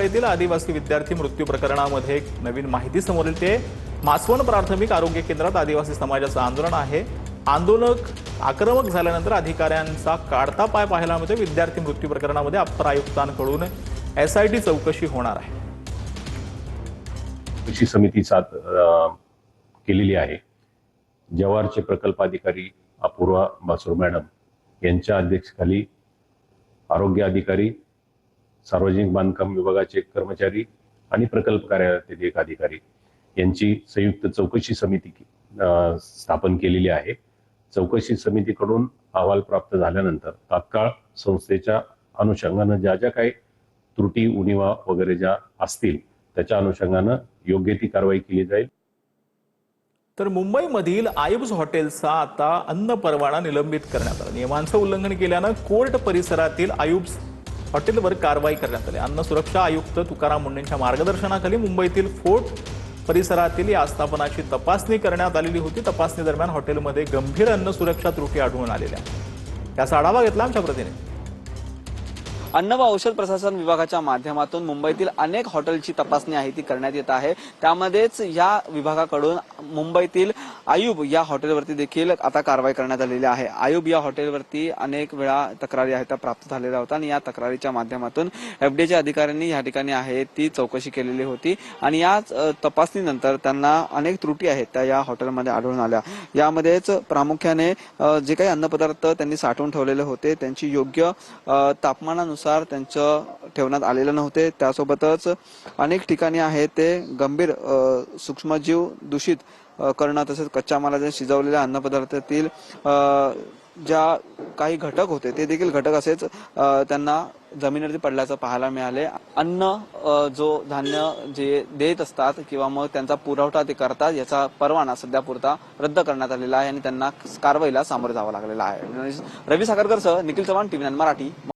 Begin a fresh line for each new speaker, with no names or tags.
येथील आदिवासी विद्यार्थी मृत्यू प्रकरणामध्ये एक नवीन माहिती समोर येते। मासवण प्राथमिक आरोग्य केंद्रात आदिवासी समाजाचं आंदोलन आहे। आंदोलक आक्रमक झाल्यानंतर अधिकाऱ्यांचा काढता पाय पाहायला मिळतो। विद्यार्थी मृत्यू प्रकरणामध्ये अप्पर आयुक्तांकडून एसआयटी चौकशी होणार आहे।
कृषी समिती केलेली आहे। जवारचे प्रकल्प अधिकारी अपूर्वा बासुर मॅडम यांच्या अध्यक्षतेखाली आरोग्य अधिकारी, सार्वजनिक बांधकाम विभागाचे कर्मचारी आणि प्रकल्प कार्यालयातील एक अधिकारी यांची संयुक्त चौकशी समिती स्थापन केलेली आहे। चौकशी समितीकडून अहवाल प्राप्त झाल्यानंतर तात्काळ संस्थेच्या अनुषंगाने ज्या काही त्रुटी उणिवा वगैरे ज्या असतील त्याच्या अनुषंगाने योग्य ती कारवाई केली जाईल।
तर मुंबईमधील आयुब्स हॉटेलचा आता अन्न परवाना निलंबित करण्यात आला। नियमांचं उल्लंघन केल्यानं कोर्ट परिसरातील आयुब्स हॉटेलवर कारवाई करण्यात आली। अन्न सुरक्षा आयुक्त तुकाराम मुंडेंच्या मार्गदर्शनाखाली मुंबईतील फोर्ट परिसरातील या आस्थापनाची तपासणी करण्यात आलेली होती। तपासणी दरम्यान हॉटेलमध्ये गंभीर अन्न सुरक्षा त्रुटी आढळून आलेल्या। त्याचा आढावा घेतला आमच्या प्रतिनिधी।
अन्न व औषध प्रशासन विभागाच्या माध्यमातून मुंबईतील अनेक हॉटेलची तपासणी आहे ती करण्यात येत आहे। त्यामध्येच या विभागाकडून मुंबईतील आयुब या हॉटेलवरती देखील आता कारवाई करण्यात आलेली आहे। आयुब या हॉटेलवरती अनेक वेळा तक्रारी आहेत त्या प्राप्त झालेल्या होत्या आणि या तक्रारीच्या माध्यमातून एफडीएच्या अधिकाऱ्यांनी या ठिकाणी आहे ती चौकशी केलेली होती आणि या तपासणीनंतर त्यांना अनेक त्रुटी आहेत त्या या हॉटेलमध्ये आढळून आल्या। यामध्येच प्रामुख्याने जे काही अन्नपदार्थ त्यांनी साठवून ठेवलेले होते त्यांची योग्य तापमानानुसार त्यांचं ठेवण्यात आलेलं नव्हते। त्यासोबतच अनेक ठिकाणी आहे ते गंभीर सूक्ष्मजीव दूषित करणं, तसेच कच्च्या मालाचे शिजवलेल्या अन्नपदार्थातील ज्या काही घटक होते ते देखील घटक असेच त्यांना जमिनीवरती पडल्याचं पाहायला मिळाले। अन्न जो धान्य जे देत असतात किंवा मग त्यांचा पुरवठा ते करतात याचा परवाना सध्या पुरता रद्द करण्यात आलेला आहे आणि त्यांना कारवाईला सामोरे जावं लागलेलं आहे। रवी साखरकरसह निखिल चव्हाण, टीव्ही 9 मराठी।